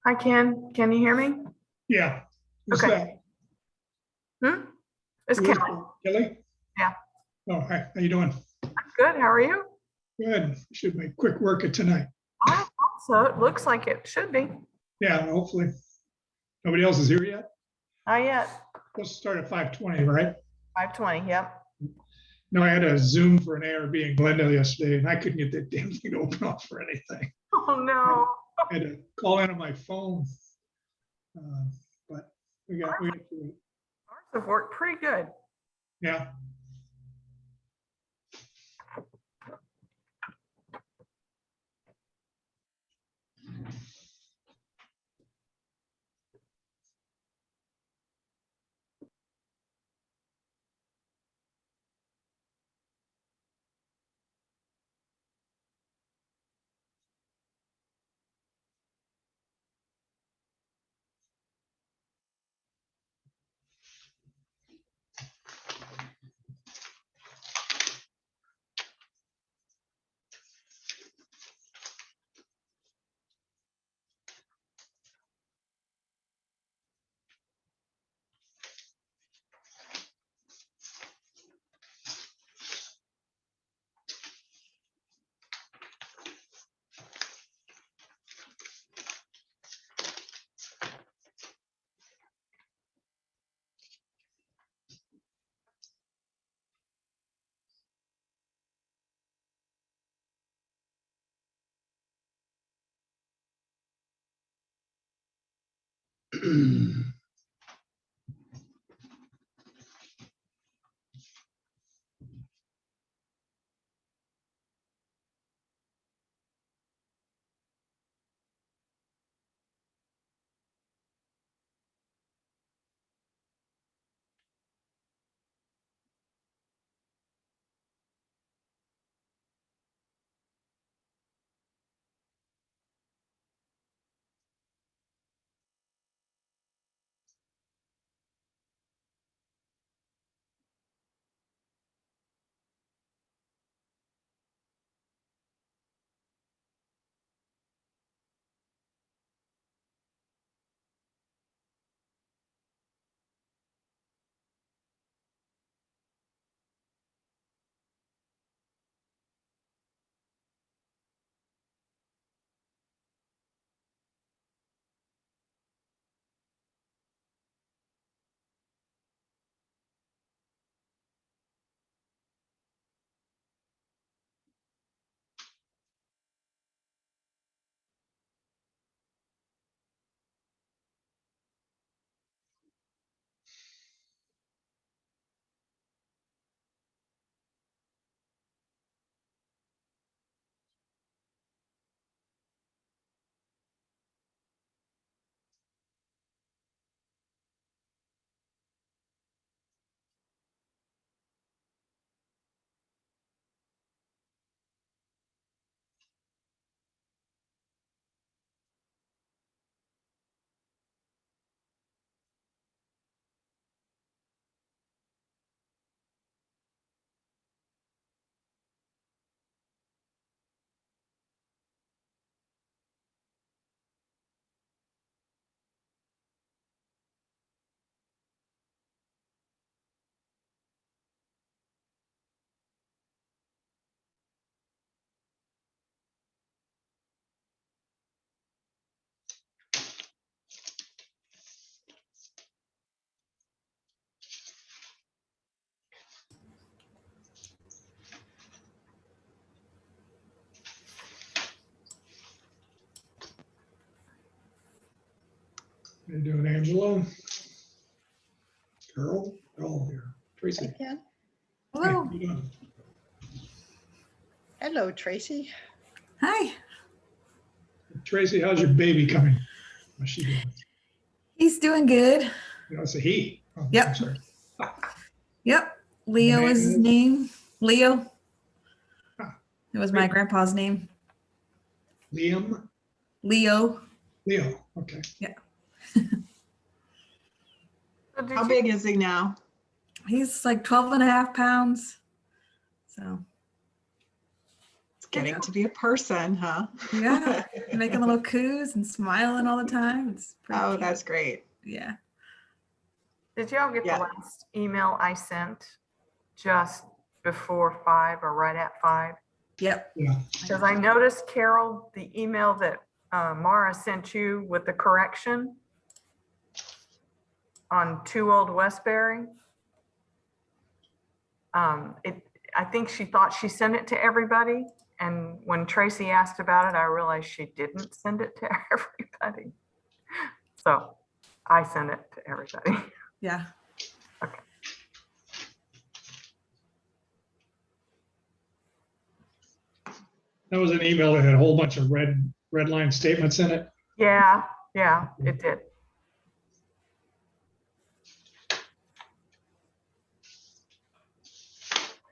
Hi, Ken. Can you hear me? Yeah. Who's Okay. that? It's Who is Kelly. it? Kelly? Yeah. Oh, hi. How you doing? Good. How are you? Good. Should make quick work of tonight. I hope so. It looks like it should be. Yeah, hopefully. Nobody else is here yet? Not yet. Let's start at 5:20, right? 5:20. Yep. No, I had a Zoom for an ARB in Glendale yesterday, and I couldn't get that damn thing to open up for anything. Oh, no. I had to call in on my phone. But we got through it. Ours have worked pretty good. Yeah. How you doing, Angela? Carol? They're all here. Tracy. Ken. Hi, Hello. how you doing? Hello, Tracy. Hi. Tracy, how's your baby coming? How's she doing? He's doing good. You know, it's a he. Oh, Yep. I'm sorry. Yep. Leo name is his is? name. Leo. Ah, It was my great. grandpa's name. Liam? Leo. Leo. Okay. So did How you- big is he now? He's like 12 and a half pounds. So getting to be a person, huh? Yeah, making little coos and smiling all the time. It's pretty Oh, cute. that's great. Yeah. Did y'all get Yeah. the last email I sent just before 5 or right at 5? Yep. Yeah, Because I noticed, Carol, the email that Mara sent you with the correction on 2 Old Westbury. I think she thought she sent it to everybody. And when Tracy asked about it, I realized she didn't send it to everybody. So I sent it to everybody. Yeah. that was an email that had a whole bunch of red line statements in it. Yeah, it did.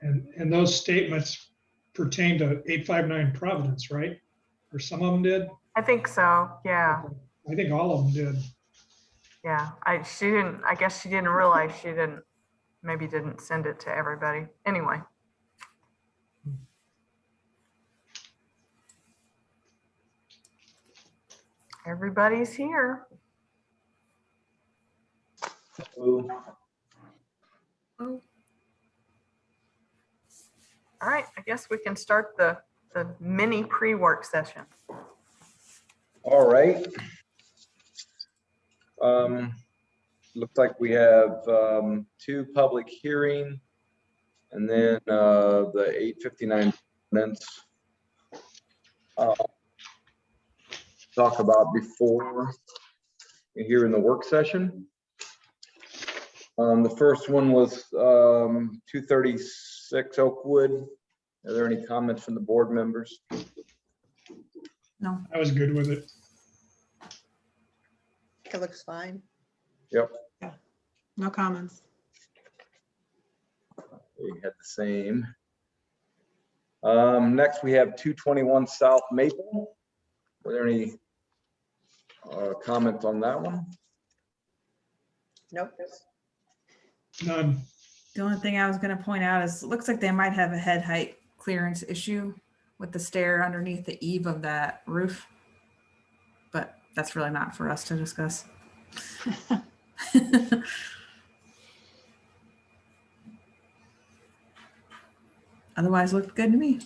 And those statements pertain to 859 Providence, right? Or some of them did? I think so. Yeah, I think all of them did. yeah. I guess she didn't realize maybe didn't send it to everybody. Anyway. Everybody's here. Oh, All right, I guess we can start the mini pre-work session. All right. Looks like we have 2 public hearing and then the 859 minutes. Talk about before here in the work session. The first one was 236 Oakwood. Are there any comments from the board members? no. I was good with it. It looks fine. Yep, No comments. we had the same. Next, we have 221 South Maple. Were there any comments on that one? Nope. None. The only thing I was going to point out is it looks like they might have a head height clearance issue with the stair underneath the eave of that roof. But that's really not for us to discuss. Otherwise, looked good to me.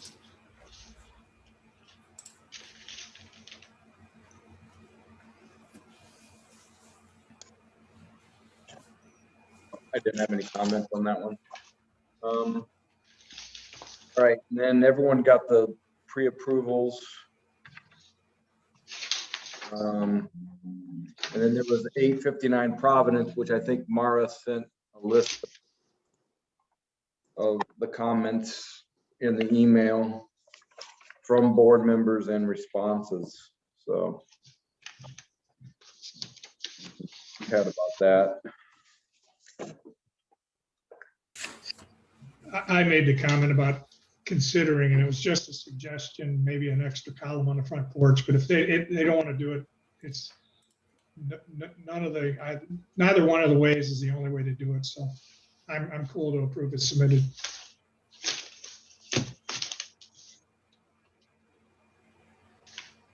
I didn't have any comments on that one. All right, and then everyone got the pre-approvals. And then there was 859 Providence, which I think Mara sent a list of the comments in the email from board members and responses. So had about that. I made the comment about considering, and it was just a suggestion, maybe an extra column on the front porch, but if they don't want to do it, it's neither one of the ways is the only way to do it. So I'm cool to approve it submitted.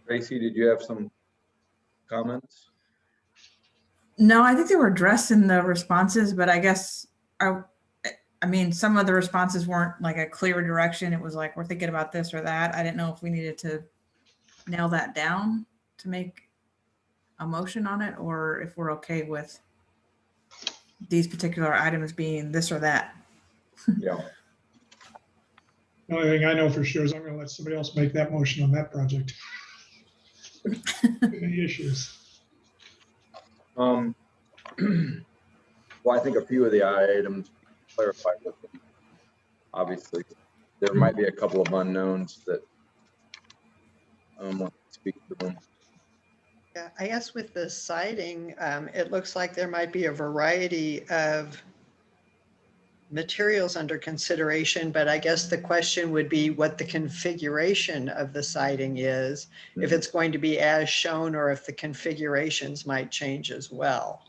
Tracy, did you have some comments? No, I think they were addressed in the responses, but I guess I mean, some of the responses weren't like a clear direction. It was like, we're thinking about this or that. I didn't know if we needed to nail that down to make a motion on it, or if we're okay with these particular items being this or that. Yeah. The only thing I know for sure is I'm going to let somebody else make that motion on that project. Any issues? Well, I think a few of the items clarified with them. Obviously, there might be a couple of unknowns that want to speak to them. Yeah, I guess with the siding, it looks like there might be a variety of materials under consideration, but I guess the question would be what the configuration of the siding is, if it's going to be as shown or if the configurations might change as well.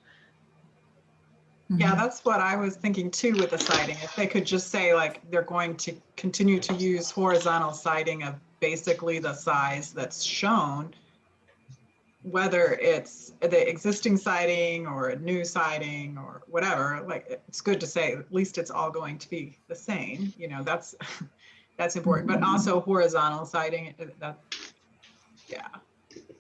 Yeah, that's what I was thinking too with the siding. If they could just say like they're going to continue to use horizontal siding of basically the size that's shown, whether it's the existing siding or a new siding or whatever. Like, it's good to say, at least it's all going to be the same, you know, that's, that's important, but also horizontal siding, that, yeah.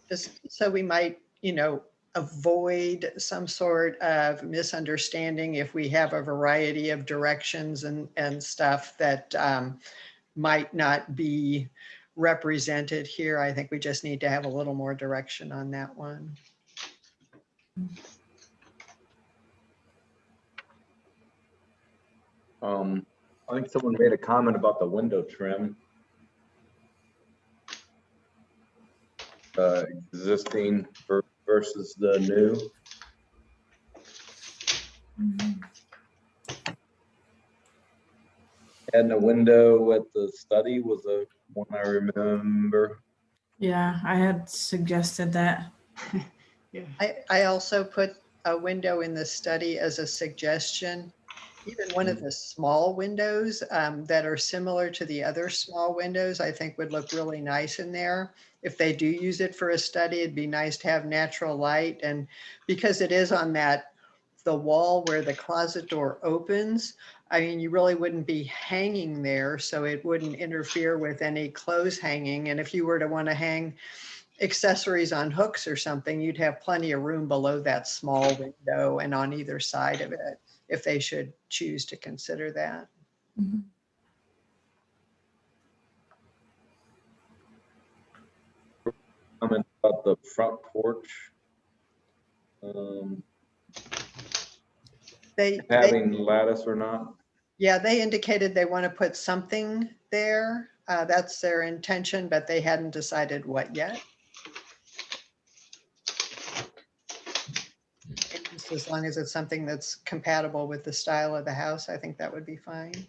Just so we might, you know, avoid some sort of misunderstanding if we have a variety of directions and stuff that might not be represented here. I think we just need to have a little more direction on that one. I think someone made a comment about the window trim. Existing versus the new. And the window at the study was a one I remember. Yeah, I had suggested that. Yeah. I also put a window in the study as a suggestion. Even one of the small windows that are similar to the other small windows, I think would look really nice in there. If they do use it for a study, it'd be nice to have natural light. And because it is on the wall where the closet door opens, I mean, you really wouldn't be hanging there, so it wouldn't interfere with any clothes hanging. And if you were to want to hang accessories on hooks or something, you'd have plenty of room below that small window and on either side of it, if they should choose to consider that. Mhm. Comment about the front porch. They, Having lattice or not. yeah, they indicated they want to put something there. That's their intention, but they hadn't decided what yet. And just as long as it's something that's compatible with the style of the house, I think that would be fine.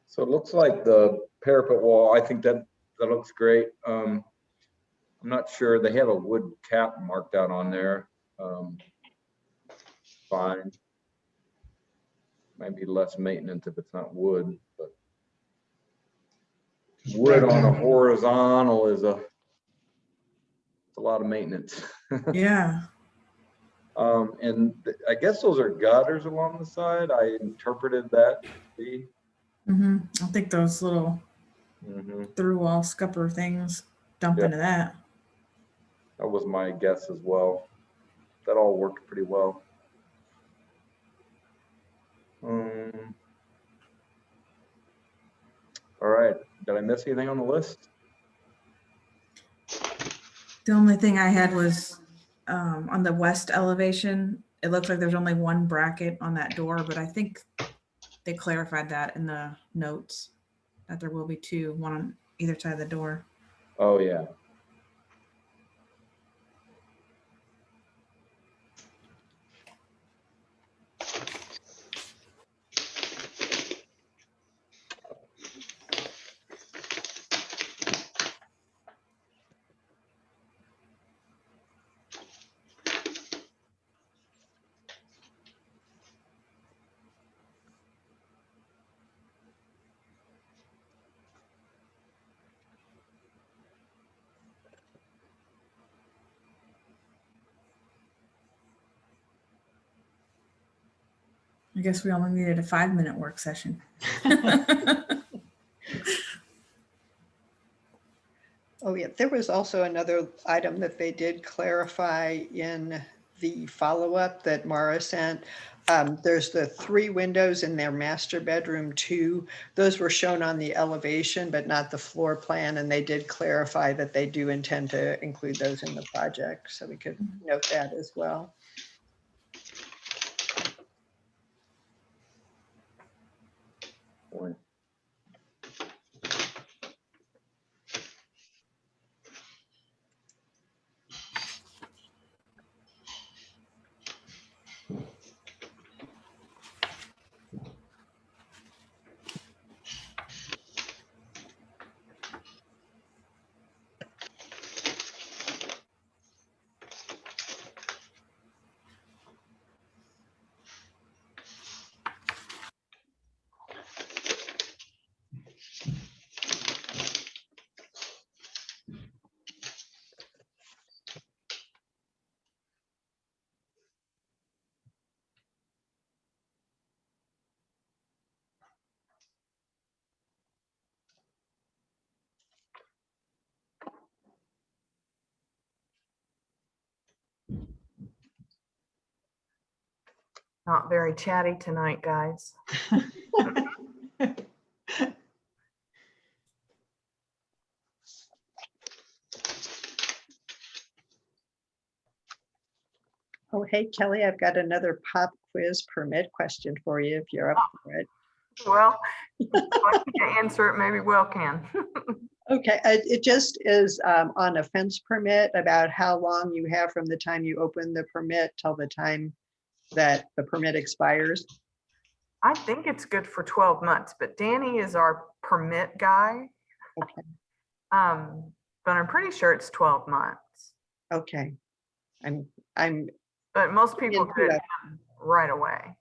So it looks like the parapet wall, I think that looks great. I'm not sure, they have a wood cap marked out on there. Fine. Might be less maintenance if it's not wood, but wood on a horizontal is it's a lot of maintenance. Yeah. And I guess those are gutters along the side. I interpreted that to be. I think those little through wall scupper things dump Yeah. into that. That was my guess as well. That all worked pretty well. All right. Did I miss anything on the list? The only thing I had was on the west elevation. It looks like there's only one bracket on that door, but I think they clarified that in the notes that there will be two, one on either side of the door. Oh, yeah. I guess we only needed a 5-minute work session. Oh, yeah, there was also another item that they did clarify in the follow-up that Mara sent. There's the 3 windows in their master bedroom too. Those were shown on the elevation, but not the floor plan. And they did clarify that they do intend to include those in the project. So we could note that as well. Boy. Not very chatty tonight, guys. Oh, hey, Kelly, I've got another pop quiz permit question for you if you're up for it. Well, if I can't answer it, maybe Will can. Okay, it just is on a fence permit about how long you have from the time you open the permit till the time that the permit expires. I think it's good for 12 months, but Danny is our permit guy. Okay. But I'm pretty sure it's 12 months. Okay. I'm, But most people Into do it it. right away.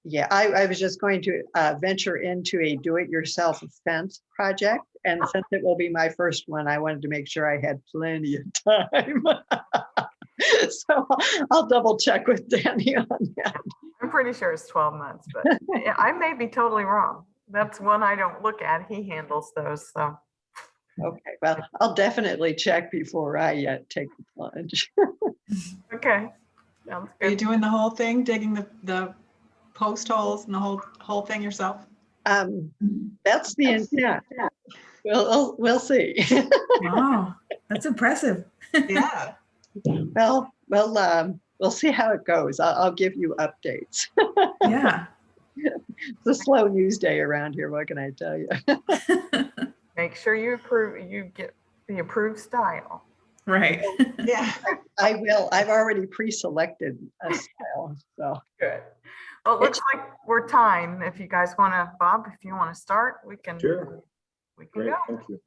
yeah, I was just going to venture into a do-it-yourself fence project. And since it will be my first one, I wanted to make sure I had plenty of time. So I'll double check with Danny on that. I'm pretty sure it's 12 months, but yeah, I may be totally wrong. That's one I don't look at. He handles those, so. Okay, well, I'll definitely check before I take the plunge. Okay. Sounds Are you good. doing the whole thing, digging the post holes and the whole thing yourself? That's the intent. We'll see. Wow, that's impressive. Yeah. We'll see how it goes. I'll give you updates. Yeah. It's a slow news day around here. What can I tell you? Make sure you get the approved style. Right. Yeah. I will. I've already pre-selected a style. So Good. Well, it looks like we're time. If you guys want to, Bob, if you want to start, we can Sure. go. Great, thank you.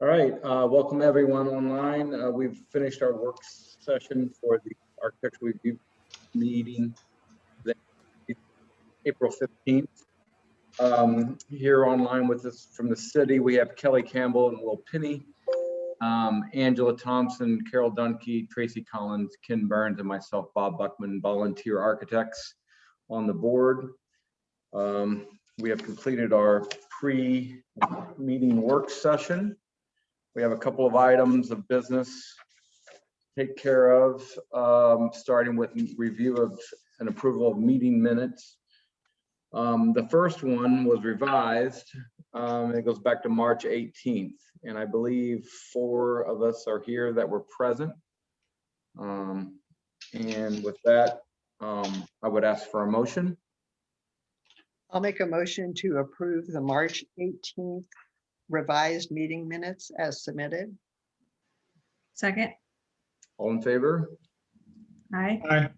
All right, welcome everyone online. We've finished our work session for the architectural review meeting, April 15th. Here online with us from the city, we have Kelly Campbell and Will Pinney, Angela Thompson, Carol Dunkey, Tracy Collins, Ken Burns, and myself, Bob Buckman, volunteer architects on the board. We have completed our pre-meeting work session. We have a couple of items of business to take care of, starting with review of and approval of meeting minutes. The first one was revised. It goes back to March 18th, and I believe 4 of us are here that were present. And with that, I would ask for a motion. I'll make a motion to approve the March 18th revised meeting minutes as submitted. Second. All in favor? Aye. Aye.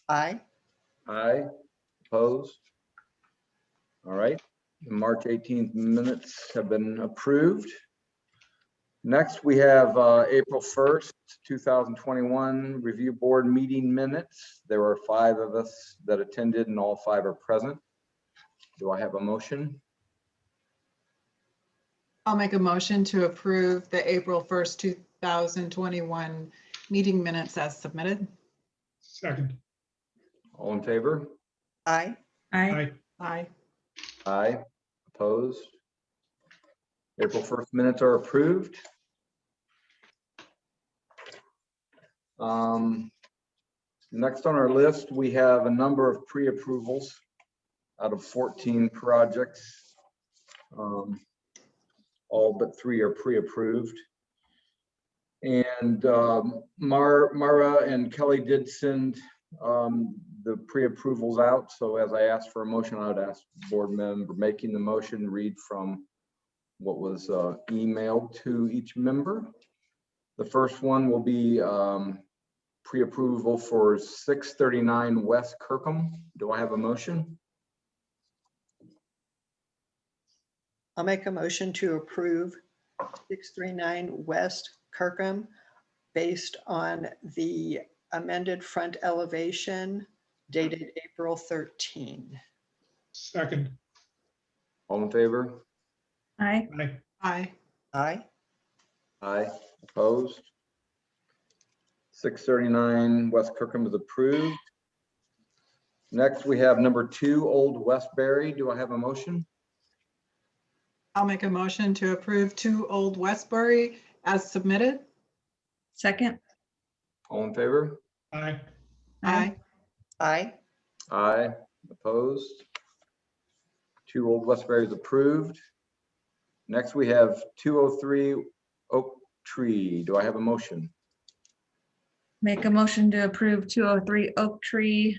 Aye. Aye. Opposed? All right, the March 18th minutes have been approved. Next, we have April 1st, 2021 review board meeting minutes. There were 5 of us that attended and all 5 are present. Do I have a motion? I'll make a motion to approve the April 1st, 2021 meeting minutes as submitted. Second. All in favor? Aye. Aye. Aye. Aye. Aye. Opposed? April 1st minutes are approved. Next on our list, we have a number of pre-approvals out of 14 projects. All but 3 are pre-approved. And Mara and Kelly did send the pre-approvals out. So as I asked for a motion, I would ask the board member making the motion read from what was emailed to each member. The first one will be pre-approval for 639 West Kirkham. Do I have a motion? I'll make a motion to approve 639 West Kirkham based on the amended front elevation dated April 13. Second. All in favor? Aye. Aye. Aye. Aye. Aye. Opposed? 639 West Kirkham is approved. Next, we have number 2, Old Westbury. Do I have a motion? I'll make a motion to approve 2 Old Westbury as submitted. Second. All in favor? Aye. Aye. Aye. Aye. Opposed? 2 Old Westbury is approved. Next, we have 203 Oak Tree. Do I have a motion? Make a motion to approve 203 Oak Tree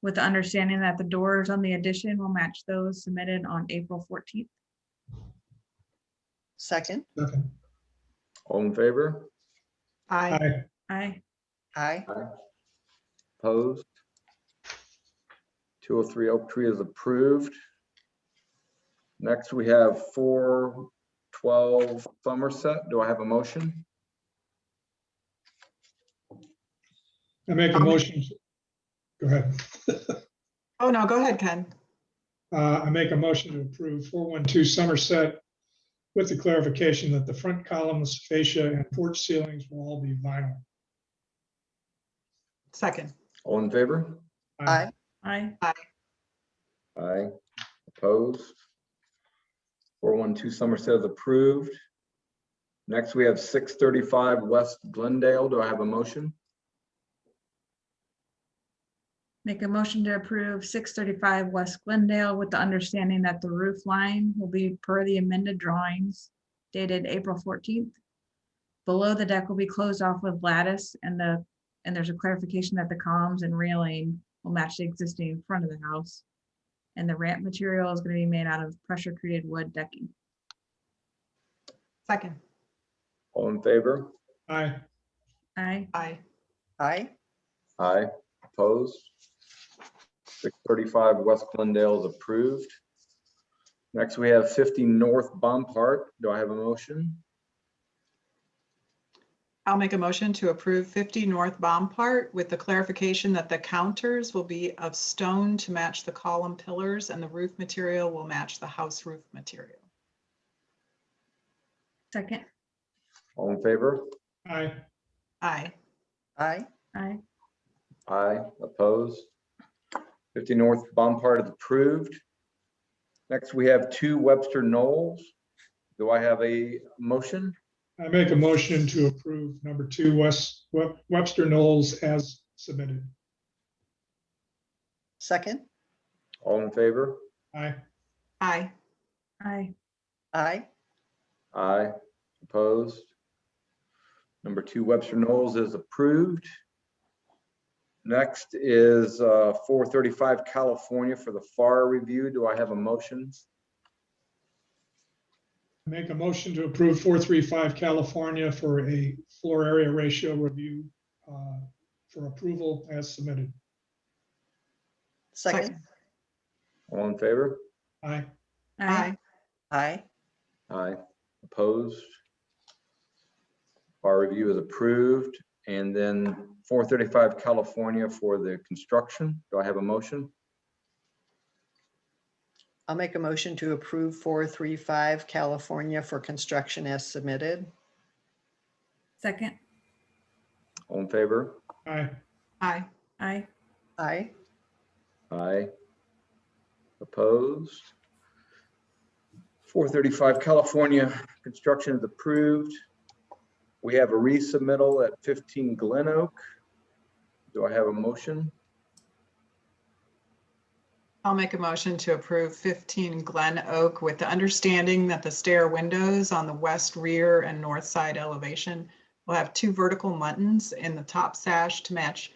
with the understanding that the doors on the addition will match those submitted on April 14th. Second. Second. All in favor? Aye. Aye. Aye. Aye. Opposed? 203 Oak Tree is approved. Next, we have 412 Somerset. Do I have a motion? I make a motion. Go ahead. Oh, no, go ahead, Ken. I make a motion to approve 412 Somerset with the clarification that the front columns, fascia, and porch ceilings will all be vinyl. Second. All in favor? Aye. Aye. Aye. Opposed? 412 Somerset is approved. Next, we have 635 West Glendale. Do I have a motion? Make a motion to approve 635 West Glendale with the understanding that the roof line will be per the amended drawings dated April 14th. Below the deck will be closed off with lattice and there's a clarification that the columns and railing will match the existing front of the house. And the ramp material is going to be made out of pressure treated wood decking. Second. All in favor? Aye. Aye. Aye. Aye. Aye. Opposed? 635 West Glendale is approved. Next, we have 50 North Bompart. Do I have a motion? I'll make a motion to approve 50 North Bompart with the clarification that the counters will be of stone to match the column pillars and the roof material will match the house roof material. Second. All in favor? Aye. Aye. Aye. Aye. Aye. Opposed? 50 North Bompart is approved. Next, we have 2 Webster Knolls. Do I have a motion? I make a motion to approve number 2 Webster Knolls as submitted. Second. All in favor? Aye. Aye. Aye. Aye. Aye. Opposed? Number 2 Webster Knolls is approved. Next is 435 California for the FAR review. Do I have a motion? I make a motion to approve 435 California for a floor area ratio review for approval as submitted. Second. All in favor? Aye. Aye. Aye. Aye. Opposed? FAR review is approved. And then 435 California for the construction. Do I have a motion? I'll make a motion to approve 435 California for construction as submitted. Second. All in favor? Aye. Aye. Aye. Aye. Aye. Opposed? 435 California construction is approved. We have a resubmittal at 15 Glen Oak. Do I have a motion? I'll make a motion to approve 15 Glen Oak with the understanding that the stair windows on the west rear and north side elevation will have 2 vertical muntins in the top sash to match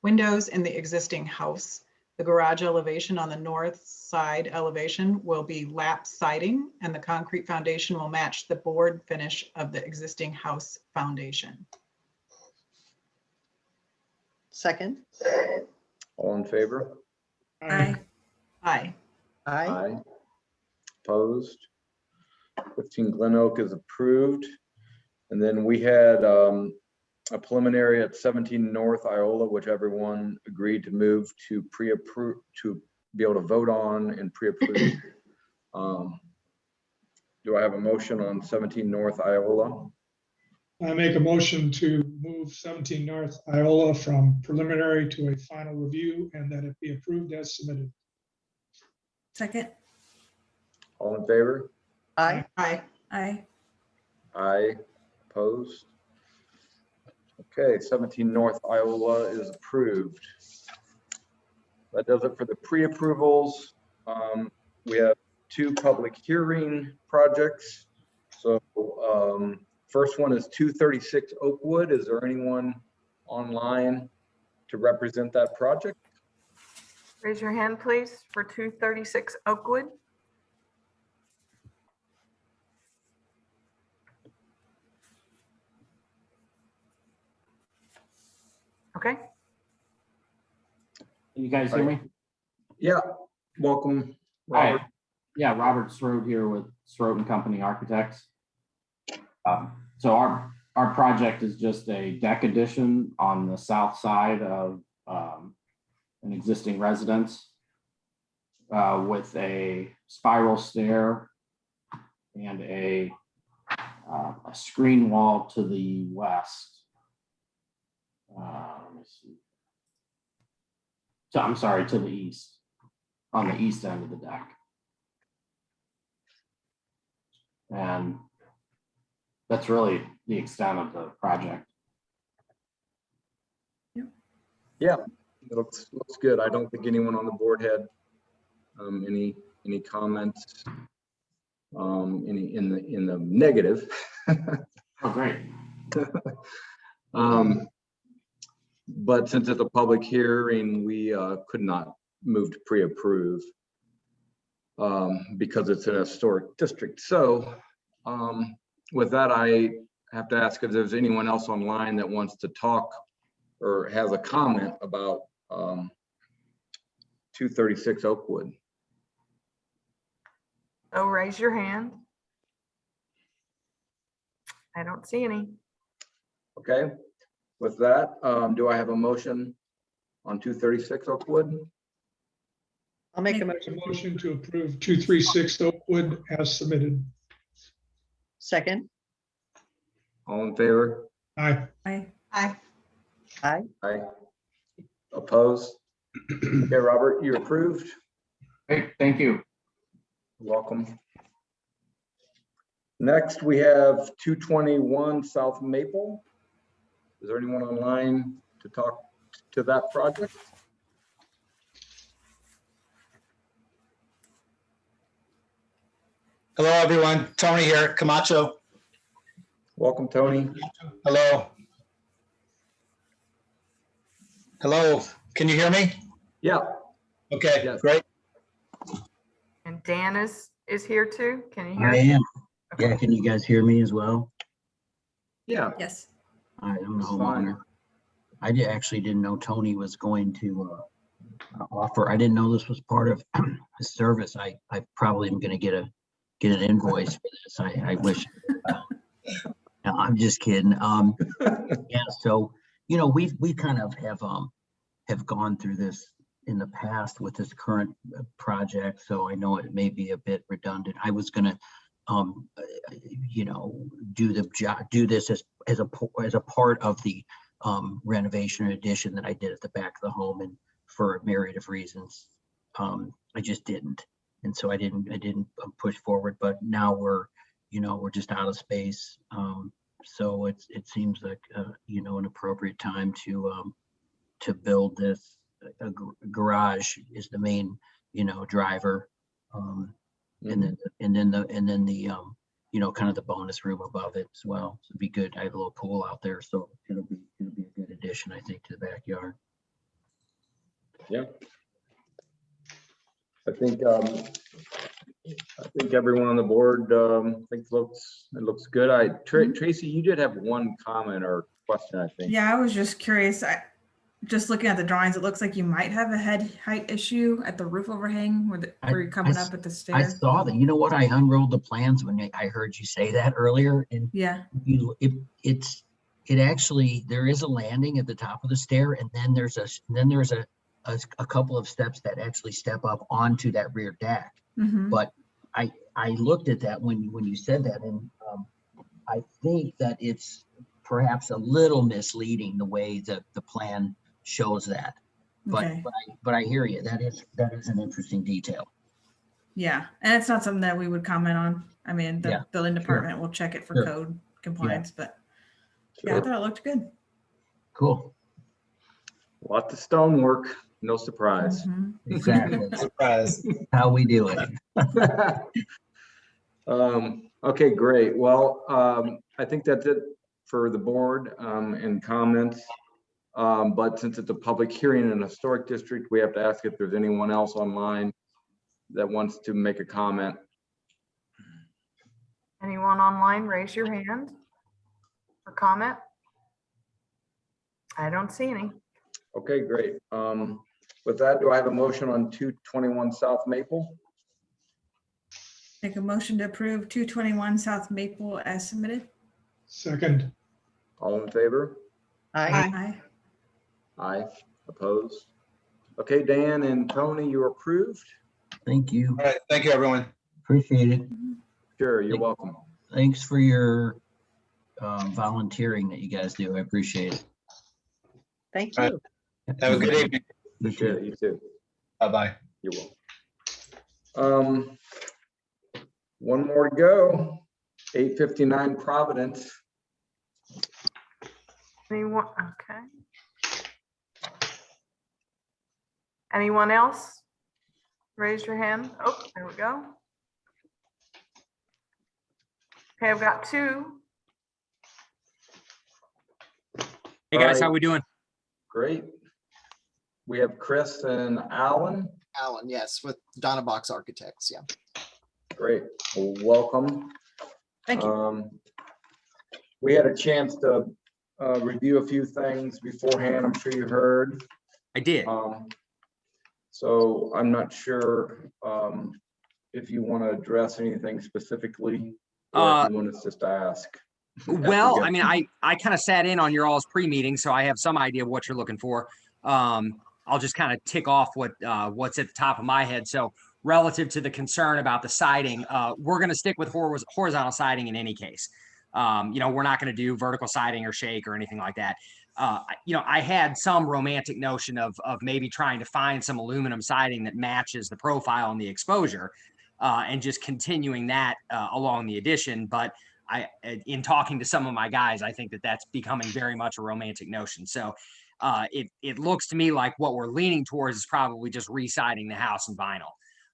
windows in the existing house. The garage elevation on the north side elevation will be lap siding and the concrete foundation will match the board finish of the existing house foundation. Second. All in favor? Aye. Aye. Aye. Aye. Opposed? 15 Glen Oak is approved. And then we had a preliminary at 17 North Iola, which everyone agreed to move to pre-approve, to be able to vote on and pre-approve. Do I have a motion on 17 North Iola? I make a motion to move 17 North Iola from preliminary to a final review and that it be approved as submitted. Second. All in favor? Aye. Aye. Aye. Aye. Opposed? Okay, 17 North Iola is approved. That does it for the pre-approvals. We have 2 public hearing projects. So first one is 236 Oakwood. Is there anyone online to represent that project? Raise your hand, please, for 236 Oakwood. Okay, Can you guys hear me? Yeah, welcome, Hi. Robert. Yeah, Robert Strode here with Strode and Company Architects. So our project is just a deck addition on the south side of an existing residence with a spiral stair and a screen wall to the west. Let me see. So I'm sorry, to the east, on the east end of the deck. And that's really the extent of the project. Yeah, it looks good. I don't think anyone on the board had any comments in the negative. Oh, great. But since it's a public hearing, we could not move to pre-approve because it's an historic district. So with that, I have to ask if there's anyone else online that wants to talk or has a comment about 236 Oakwood. so raise your hand. I don't see any. Okay, with that, do I have a motion on 236 Oakwood? I'll make a Make a motion. motion to approve 236 Oakwood as submitted. Second. All in favor? Aye. I, Aye. Aye. Aye. Opposed? Okay, Robert, you're approved. Great, thank you. Welcome. Next, we have 221 South Maple. Is there anyone online to talk to that project? Hello, everyone. Tony here, Camacho. Welcome, Tony. Hello. Hello, can you hear me? Yeah, Okay, Yes. great. And Dan is here too. Can you hear? I us? am. Okay. Yeah, can you guys hear me as well? yeah. yes. All right, I'm the It's fine. homeowner. Actually didn't know Tony was going to offer. I didn't know this was part of his service. I probably am going to get an invoice for this. I wish. No, I'm just kidding. Yeah. So we kind of have gone through this in the past with this current project. So I know it may be a bit redundant. I was going to do this as a part of the renovation and addition that I did at the back of the home, and for a myriad of reasons, I just didn't, and so I didn't push forward. But now we're just out of space, so it seems like an appropriate time to build this. A garage is the main driver. And then the kind of the bonus room above it as well. So it'd be good. I have a little pool out there, so it'll be a good addition, I think, to the backyard. Yeah. I think everyone on the board thinks it looks good. Tracy, you did have one comment or question, I think. Yeah, I was just curious. Just looking at the drawings, it looks like you might have a head height issue at the roof overhang where you're coming up at the I stair. saw that. You know what? I unrolled the plans when I heard you say that earlier, and Yeah. it actually, there is a landing at the top of the stair, and then there's a couple of steps that actually step up onto that rear deck. Mhm. But I looked at that when you said that, and I think that it's perhaps a little misleading the way that the plan shows that. But Okay. but I hear you. That is an interesting detail. Yeah. And it's not something that we would comment on. I mean, the Yeah, building department will check it for Sure. code compliance, but yeah, I Sure. thought it looked good. Cool. Lots of stonework. No surprise. Mhm. Exactly. Surprise. How we do it. Okay, great. Well, I think that's it for the board and comments. But since it's a public hearing in a historic district, we have to ask if there's anyone else online that wants to make a comment. Anyone online, raise your hand for comment. I don't see any. Okay, great. With that, do I have a motion on 221 South Maple? Make a motion to approve 221 South Maple as submitted. Second, All in favor? I, Aye. Opposed? Okay, Dan and Tony, you're approved? Thank you. All right, thank you, everyone. Appreciate it. Sure, you're welcome. Thanks for your volunteering that you guys do. I appreciate it. thank All right. you. Have a good evening. You Sure, too. you too. Bye-bye. You're welcome. One more to go. 859 Providence. Anyone, okay. Anyone else? Raise your hand. Oh, there we go. Okay, I've got two. Hey guys, how Alright. we doing? Great. We have Chris and Alan. Alan, yes, with Donna Box Architects, yeah. Great. Well, welcome. Thank you. We had a chance to review a few things beforehand. I'm sure you heard. I did. So I'm not sure if you want to address anything specifically or if you want us just to ask. Well, go. I mean, I kind of sat in on your all's pre-meeting, so I have some idea of what you're looking for. I'll just kind of tick off what's at the top of my head. So relative to the concern about the siding, we're going to stick with horizontal siding in any case. We're not going to do vertical siding or shake or anything like that. I had some romantic notion of maybe trying to find some aluminum siding that matches the profile and the exposure, and just continuing that along the addition. But in talking to some of my guys, I think that that's becoming very much a romantic notion. So it looks to me like what we're leaning towards is probably just re-siding the house in vinyl.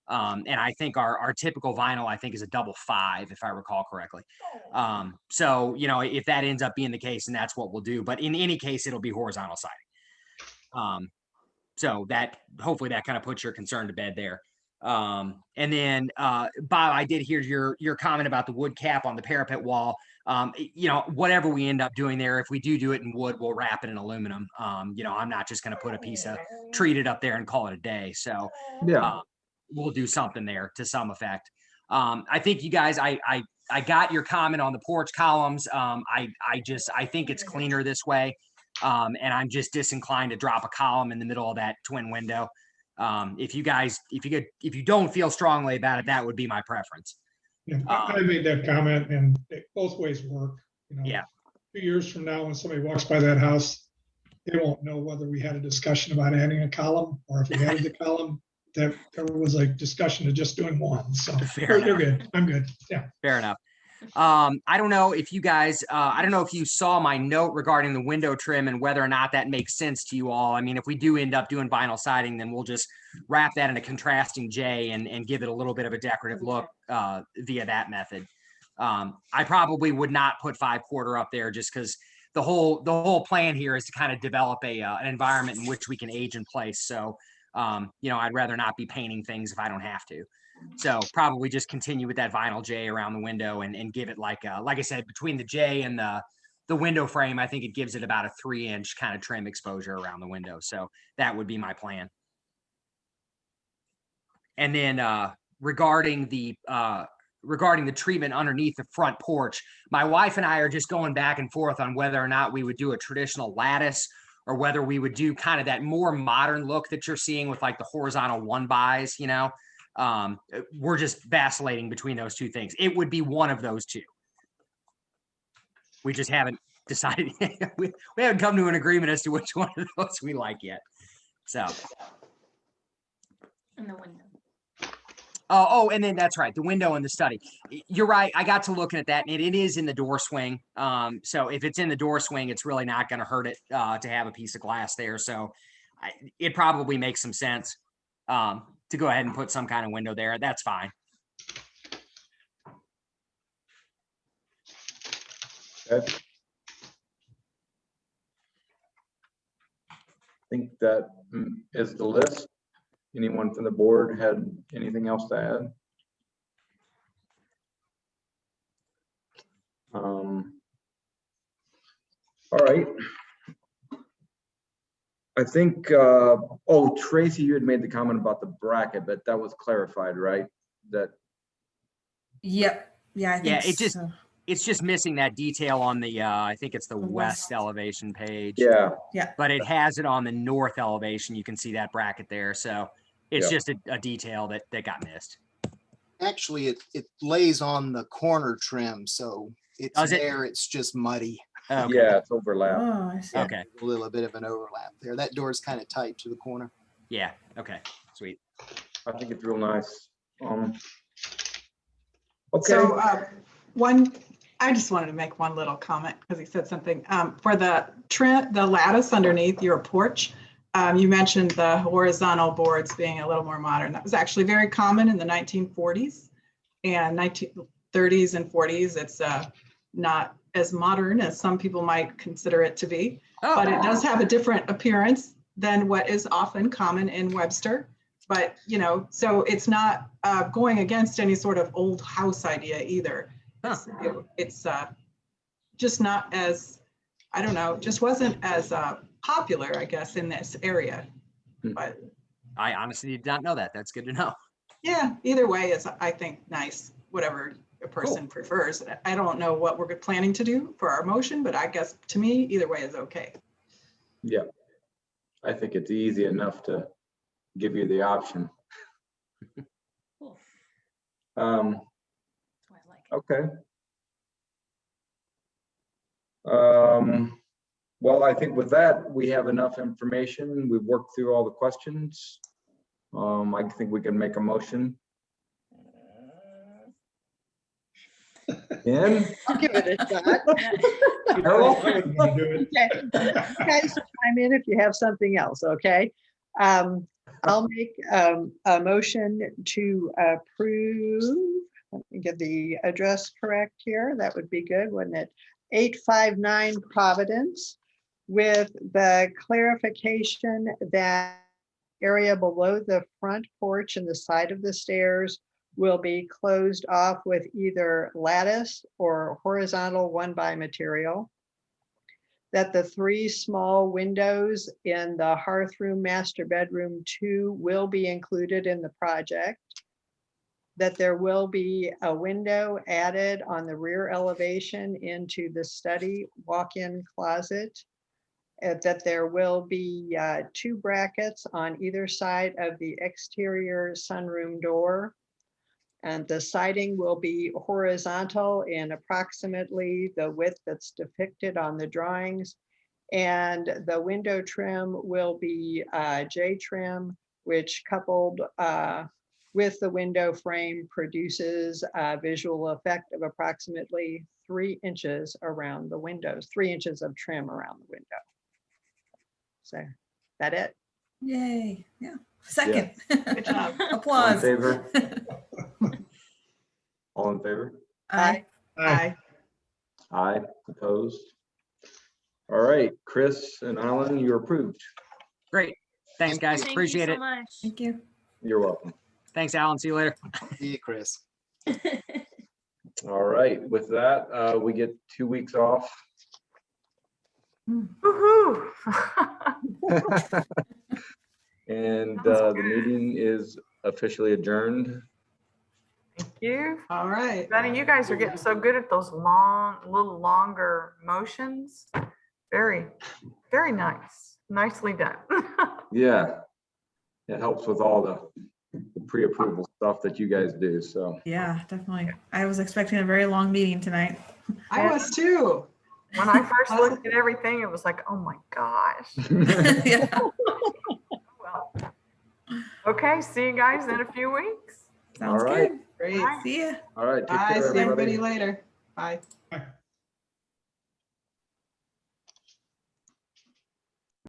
And I think our typical vinyl, I think, is a double 5, if I recall correctly. So, if that ends up being the case, then that's what we'll do. But in any case, it'll be horizontal siding. So that hopefully that kind of puts your concern to bed there. And then, Bob, I did hear your comment about the wood cap on the parapet wall. Whatever we end up doing there, if we do it in wood, we'll wrap it in aluminum. I'm not just going to put a piece of treated up there and call it a day. So Yeah. we'll do something there to some effect. I think you guys, I got your comment on the porch columns. I think it's cleaner this way. And I'm just disinclined to drop a column in the middle of that twin window. If you don't feel strongly about it, that would be my preference. yeah, I made that comment and both ways work, Yeah. 2 years from now, when somebody walks by that house, they won't know whether we had a discussion about adding a column or if we added the column. That there was a discussion of just doing one. So Fair you're enough. good. I'm good. Yeah. Fair enough. I don't know if you guys, I don't know if you saw my note regarding the window trim and whether or not that makes sense to you all. I mean, if we do end up doing vinyl siding, then we'll just wrap that in a contrasting J and give it a little bit of a decorative look via that method. I probably would not put 5/4 up there just because the whole plan here is to kind of develop an environment in which we can age in place. So, I'd rather not be painting things if I don't have to. So probably just continue with that vinyl J around the window and give it like I said, between the J and the window frame, I think it gives it about a 3-inch kind of trim exposure around the window. So that would be my plan. And then regarding the treatment underneath the front porch, my wife and I are just going back and forth on whether or not we would do a traditional lattice or whether we would do kind of that more modern look that you're seeing with like the horizontal 1-bys, we're just vacillating between those two things. It would be one of those two. We just haven't decided. we haven't come to an agreement as to which one of those we like yet. So. In the window. Oh, and then that's right. The window in the study. You're right. I got to looking at that and it is in the door swing. So if it's in the door swing, it's really not going to hurt it to have a piece of glass there. So it probably makes some sense to go ahead and put some kind of window there. That's fine. Okay. I think that is the list. Anyone from the board had anything else to add? All right. I think, oh, Tracy, you had made the comment about the bracket, but that was clarified, right? That, Yep. Yeah, I think Yeah, it just- so. It's just missing that detail on the, I think it's the The west west. elevation page. yeah, But it has it on the north elevation. You can see that bracket there. So it's Yeah. just a detail that got missed. Actually, it lays on the corner trim, so it's Does it? there, it's just muddy. Okay. yeah, it's overlap. Oh, I see. Okay. A little bit of an overlap there. That door's kind of tight to the corner. Yeah. Okay. Sweet. I think it's real nice. Okay, So I just wanted to make one little comment because he said something. For the lattice underneath your porch, you mentioned the horizontal boards being a little more modern. That was actually very common in the 1940s and 1930s and 40s. It's not as modern as some people might consider it to be, but it does have a different appearance than what is often common in Webster. But, so it's not going against any sort of old house idea either. It's just not as, I don't know, just wasn't as popular, I guess, in this area. But I honestly did not know that. That's good to know. yeah, either way is, I think, nice, whatever a person prefers. I don't know what we're planning to do for our motion, but I guess to me, either way is okay. yeah. I think it's easy enough to give you the option. Cool. Um, That's why I like it. okay. Well, I think with that, we have enough information. We've worked through all the questions. I think we can make a motion. Ken? I'll give it a shot. Carol? I was gonna do it. Okay. You guys chime in if you have something else, okay? I'll make a motion to approve, let me get the address correct here. That would be good, wouldn't it? 859 Providence, with the clarification that area below the front porch and the side of the stairs will be closed off with either lattice or horizontal 1x material. That the 3 small windows in the hearth room, master bedroom 2 will be included in the project. That there will be a window added on the rear elevation into the study walk-in closet. That there will be 2 brackets on either side of the exterior sunroom door. And the siding will be horizontal in approximately the width that's depicted on the drawings. And the window trim will be J trim, which coupled with the window frame produces a visual effect of approximately 3 inches around the windows, 3 inches of trim around the window. So that it? Yay. Yeah. Second. Good job. All in Applause. favor? All in favor? Aye. Bye. Aye, opposed? All right, Chris and Alan, you're approved. Great. Thanks, guys. Thank Appreciate you it. so much. Thank you. You're welcome. Thanks, Alan. See you later. See you, Chris. All right, with that, we get 2 weeks off. Woo-hoo. And the meeting is officially adjourned. Thank you. All right. Benny, you guys are getting so good at those little longer motions. Very, very nice. Nicely done. Yeah. It helps with all the pre-approval stuff that you guys do, so. Yeah, definitely. I was expecting a very long meeting tonight. I was too. When I first looked at everything, it was like, oh my gosh. Yeah. Well, okay, see you guys in a few weeks. Sounds All right. good. Great. Bye. See ya. All right, take Bye. care, See everybody everybody. later. Bye.